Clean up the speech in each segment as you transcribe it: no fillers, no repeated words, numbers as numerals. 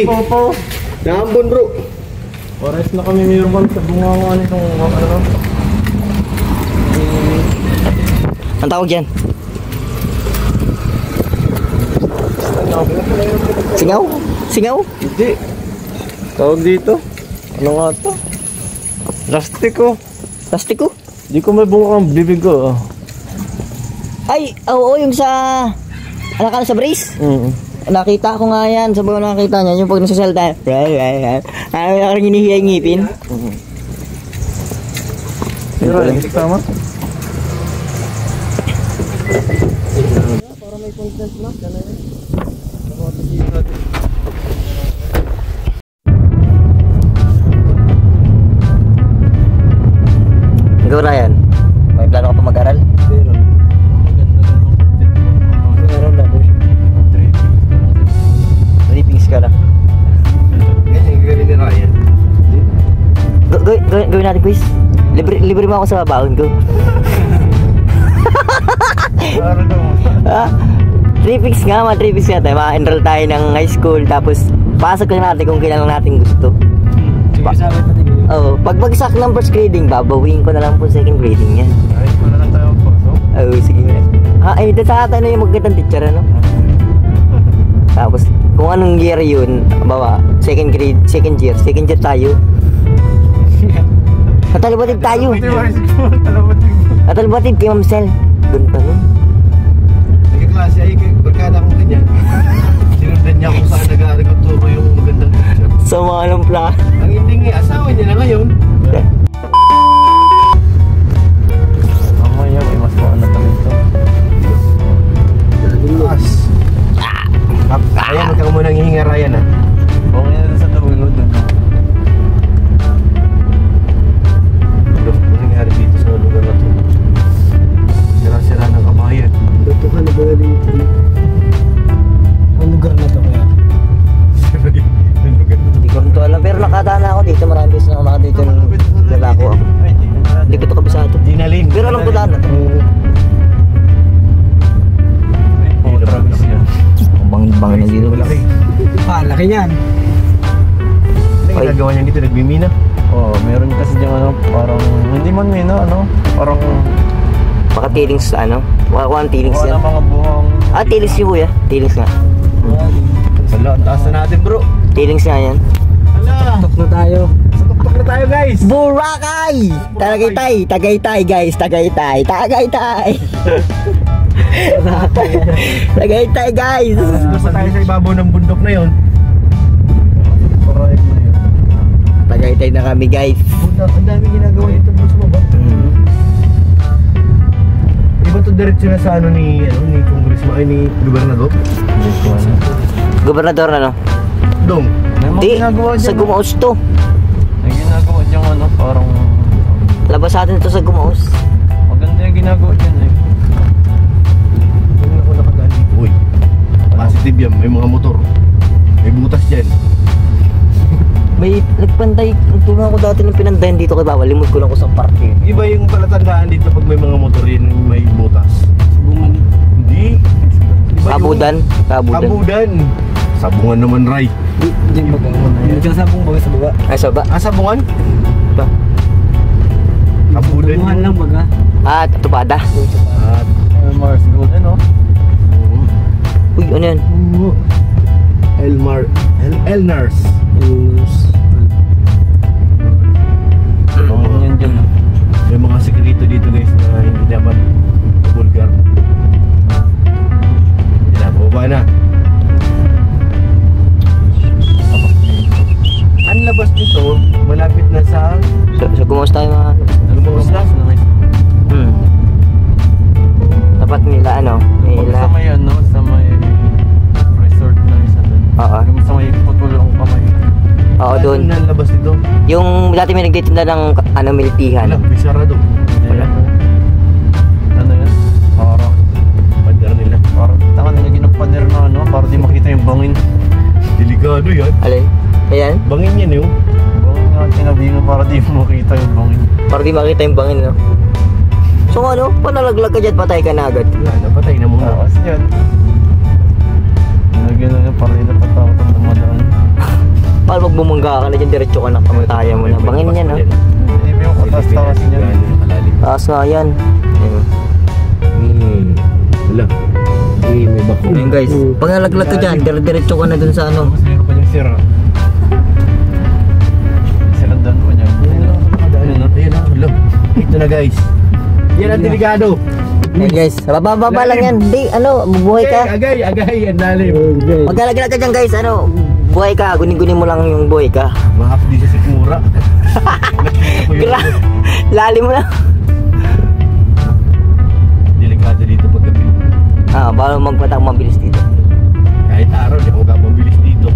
kami. Naambon bro. Oras na kami mayroon sa bunga nitong ano. Ang tawag yan? Singaw? Singaw? Hindi. Tawag dito. Ano nga to? Plastiko. Plastiko? Di ko may bunga ang bibig ko. Ay, oo, yung sa... Anak ka sa brace? Nakita ko nga yan. Sabi ko nakita niya. Yung pag nasasalta. Ayaw na rin hinihiya yung ngipin. Pero, hindi tama? Para may content na. Gano'n yun. Ikaw, Ryan, may plano ka pa mag-aral? Meron na. Drippings ka lang. Ganyan, gagawin ni Ryan. Gawin natin quiz. Libre mo ako sa baon ko. Drippings nga, drippings nga tayo. Ma-enroll tayo ng high school. Tapos, pasok lang natin kung kailan natin gusto. Oh, pag bagsak ng first grading, babawiin ko na lang po second grading yan. Ay, wala lang tayo pasok. Oh, sige na. Ito sa atin na yung magandang teacher, ano? Tapos, kung anong year yun, bawa, second year tayo. Natalibatid tayo. Natalibatid kay Ma'am Sel. Ganda nun. Nagkaklase ay barkada kong ganyan. Sinundan niya kung saan nag-aarigoturo yung magandang teacher. Sama ng plan. Ang hindi asawa niya na ngayon. Mamaya may mas maano tayo ito. Mas. Ayan, huwag ka muna hihinga, Ryan, ha? Okay na sa dulo doon. Ano nangyari dito sa lugar na ito? Sira-sira ng kabayan. Dito ka na ba dito? Ang lugar na ito kaya? Hindi ko rin to alam. Pero nakadaan ako dito. Marami beses na ako nakadito ng lalako ako. Hindi ko ito kabisado. Dinalin. Pero alam ko daan na ito. Travis yan. Ang bangin na dito. Laki niyan. Ano yung ginagawa niya dito? Nagbimina? Oo, meron kasi diyang ano, parang, hindi man mina, ano, parang, Baka tilings sa ano? Baka tilings wala yan. mga buhang, Tilings yun kuya. Tilings nga. Wala, ang taas na natin, bro. Tilings nga yan. Hala! Tuktok na tayo. Sa tuktok na tayo, guys! Boracay! Tagaytay guys. Tagaytay guys. Basta tayo sa ibabaw ng bundok na yon. parayag na yun. Tagaytay na kami guys. Ang daming ginagawa dito, bro, sa baba. Di ba ito diretso na sa ano ni Congressman, ay ni Gobernador? Hindi ko ano. Gobernador ano? Dong. May mga Di, ginagawa sa dyan. Gumaos to. May ginagawa dyan ano, parang, Labas natin ito sa Gumaos. maganda yung ginagawa dyan eh. Hindi ako nakadaan dito. Uy, positive yan, may mga motor. May butas dyan. May nagpantay. Nagtulungan ko dati ng pinandayan dito kay Bawal. Limot ko lang ko sa parking. Iba yung palatandaan dito pag may mga motor yun, may butas. Sabungan. Hindi. Iba Kabudan. Kabudan. Sabungan naman, Ray. Hindi maganda yun. sabong baga sa baba. Ay, sa ba? Sabungan? Ba? Kabudan yun. lang baga. Tupada. At, Mars Gold, ano? Uy, ano yan? Elnars. Yan dyan. May mga sekreto dito, guys, na hindi dapat vulgar. Baba na. Ang labas nito, malapit na sa Sa Gumaos tayo mga... Gumaos na. Tapat nila ano? Sa may ano, sa may resort na isa doon. Oo. Yung sa may putol ang kamay. Oo, doon. Ang labas nito. Yung dati may nagtitinda ng ano, militihan. Wala, may sarado. Wala. Ano yan? Parang, Pader nila. parang taka nila ginapader na ano, para di makita yung bangin. Delikado yan. Alay? Ayan? Bangin yan yung. Bangin nga sinabihin para di makita yung bangin. Para di makita yung bangin, no? So ano? Panalaglag ka dyan, patay ka na agad. Wala, napatay na muna. Tapos yan. Nilagyan na yun para hindi napatakot ang dumadaan. Paano pag bumangga ka na dyan, diretso ka na, kamataya mo na. Bangin yan, ha? Hindi mo yung katas-tawas niya. Taas nga yan. Wala. May bako. Ayun guys, pag nalaglag ka dyan, diretso ka na dun sa ano. Tapos meron pa diyang sira. Silandan mo niya. Ito na guys. Yan ang delikado. Ayun guys, bababa lang yan. Di, ano, bubuhay ka. Agay, ang lalim. Pag nalaglag ka dyan guys, ano, buhay ka. Gunin-gunin mo lang yung buhay ka. Mahapdi siya si Kumura. Lalim mo lang. Delikado dito paggabi. Bawal magpatang mabilis dito. Kahit araw, di ako mabilis dito.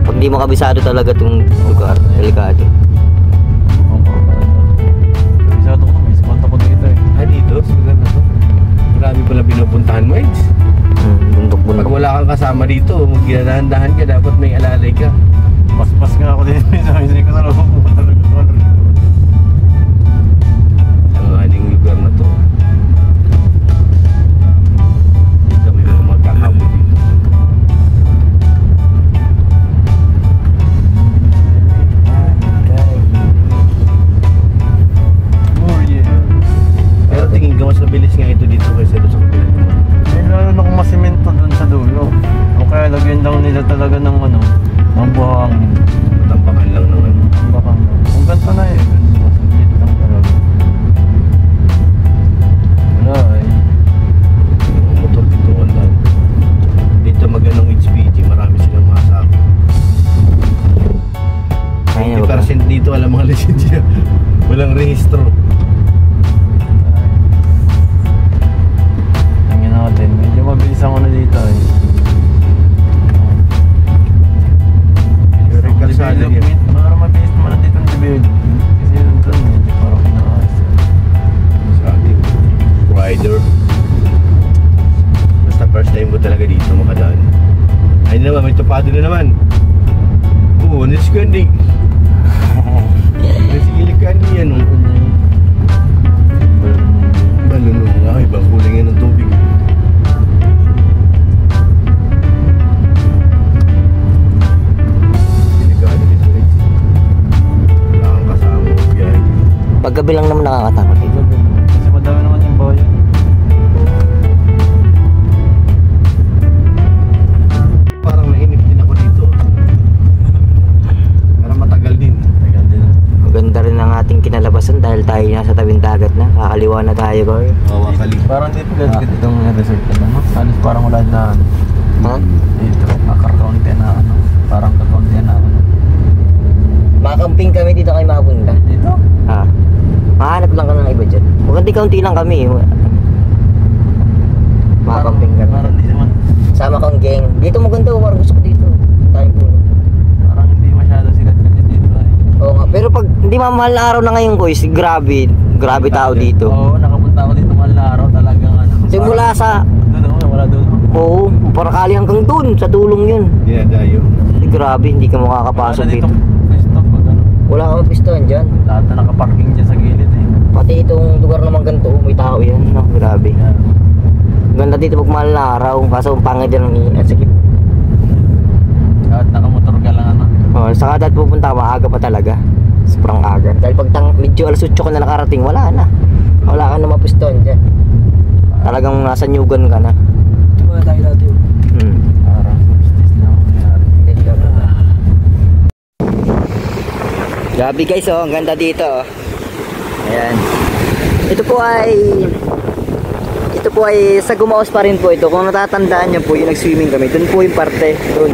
Pag di mo kabisado talaga itong lugar, delikado. Kabisado ko, may spot ako dito eh. Dito? Sa lugar na to? Marami pala pinupuntahan mo, Eds. Bundok-bundok. Pag wala kang kasama dito, magginadahan ka, dapat may alalay ka. Pas-pas nga ako dito. Hindi ko na lang pupunta ng lugar. Ang aling lugar na to. Hindi kami magkakabot dito. Oh yeah. Pero tingin ka mas mabilis nga ito dito kaysa doon sa kabilang naman. Eh, lalo na kung masimento dun sa dulo. O kaya lagyan lang nila talaga ng ano, ng buhangin. Matampakan lang ng ano. Bakang kung ganito na eh, ganito masaglit lang talaga. Wala eh. Yung motor dito wala. Dito mag-anong HPG, marami silang masakit. 90% dito wala mga lisensya. Walang rehistro. Tingnan natin, medyo mabilis ako na dito eh. Kalsada yan. Parang mabilis naman na dito ang development. Kasi yun doon medyo parang pinakas. Sa ating rider. Basta first time mo talaga dito makadaan. Ay naman, may tupado na naman. Oo, niskandi. Nasigilig ka niyan. Balunong nga, ibang kulang yan ng tubig. Paggabi lang naman nakakatakot dito. Kasi madami naman yung bayan. Parang nainip din ako dito. Parang matagal din. Tagal din. Maganda rin ang ating kinalabasan dahil tayo nasa tabing dagat na. Kakaliwa na tayo, girl. Mawakali. Parang dito gagawin itong resort ka na. Halos parang wala na ano. Ha? Dito, kakarkaunti na ano. Parang kakaunti na ano. Makamping kami dito kayo makapunta. Dito? Mahanap lang ka ng iba dyan. Kaunti lang kami. Makamping kami. Parang di naman. Sama kang gang. Dito maganda, parang gusto ko dito. Tayo po. Parang hindi masyado sikat kasi dito eh. Oo nga. Pero pag hindi mamahal na araw na ngayon, guys, grabe. Grabe tao dito. Oo, nakapunta ako dito mahal na araw talagang ano. Simula sa... Doon wala doon. Oo, parakali hanggang dun. Sa dulong yun. Dinadayo. Grabe, hindi ka makakapasok dito. Wala kang piston dyan. Lahat na nakaparking dyan sa gilid eh. Pati itong lugar naman ganito, may tao yan. No? Grabe. Yan. Ganda dito pag mahal na araw. Kaso ang pangit dyan ang ingat. Sige. Kahit nakamotor ka lang ano. Saka dahil pupunta ka, maaga pa talaga. Sobrang aga. Dahil pag medyo alas 8 ka na nakarating, wala na. Wala ka na mapiston dyan. Talagang nasa Nyugan ka na. Ito mga tayo dati. Parang subsist na mangyari. Grabe guys, oh, ang ganda dito. Oh. Ayan. Ito po ay sa Gumaos pa rin po ito. Kung natatandaan niyo po, yung nag-swimming kami, doon po yung parte, doon.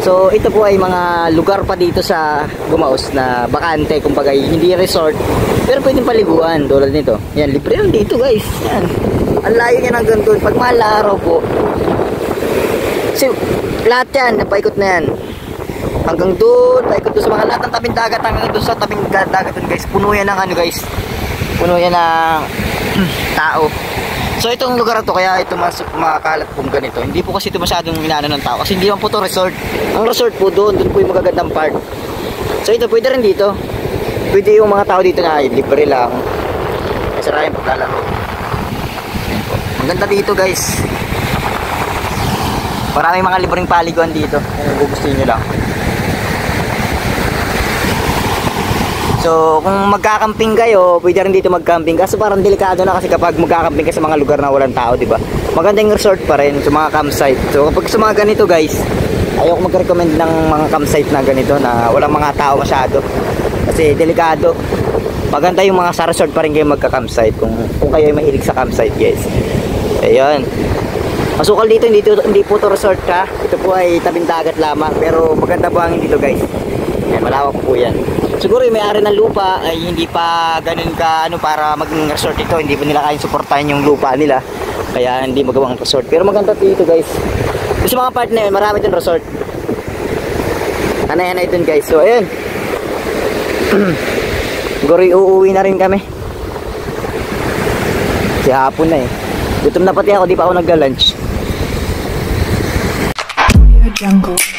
So, ito po ay mga lugar pa dito sa Gumaos na bakante, kumbaga hindi resort, pero pwedeng paliguan tulad nito. Yan, libre lang dito guys. Yan. Ang layo niya hanggang doon. Pag mahal na araw po. So, lahat yan, napaikot na yan. Hanggang doon, paikot doon sa mga lahat ng tabing dagat, hanggang doon sa tabing dagat doon guys. Puno yan ng ano guys. Puno yan ng tao. So itong lugar na to, kaya ito mas makakalat pong ganito. Hindi po kasi ito masyadong inaano ng tao. Kasi hindi man po ito resort. Ang resort po doon po yung magagandang part. So ito, pwede rin dito. Pwede yung mga tao dito na libre lang. May sarayang paglalaro. Ang ganda dito guys. Maraming mga libreng paliguan dito. Kung gusto niyo lang. So, kung magkakamping kayo, pwede rin dito magcamping. Kaso parang delikado na kasi kapag magkakamping ka sa mga lugar na walang tao, di ba? Maganda yung resort pa rin sa mga campsite. So, kapag sa mga ganito guys, ayoko mag-recommend ng mga campsite na ganito na walang mga tao masyado. Kasi delikado. Maganda yung mga sa resort pa rin kayo magka-campsite kung kayo ay mahilig sa campsite guys. Ayun. Masukal dito, hindi po to resort ha. Ito po ay tabing dagat lamang. Pero maganda buhangin dito guys. Ayan, malawak po yan. Siguro yung may-ari ng lupa ay hindi pa ganun ka para maging resort ito. Hindi pa nila kayang suportahan yung lupa nila. Kaya hindi magawang resort. Pero maganda dito guys. Kasi mga part na yun, marami din resort. Hanay-hanay dun guys. So ayun. Siguro uuwi na rin kami. Kasi hapon na eh. Gutom na pati ako, di pa ako nagla-lunch. Jungle.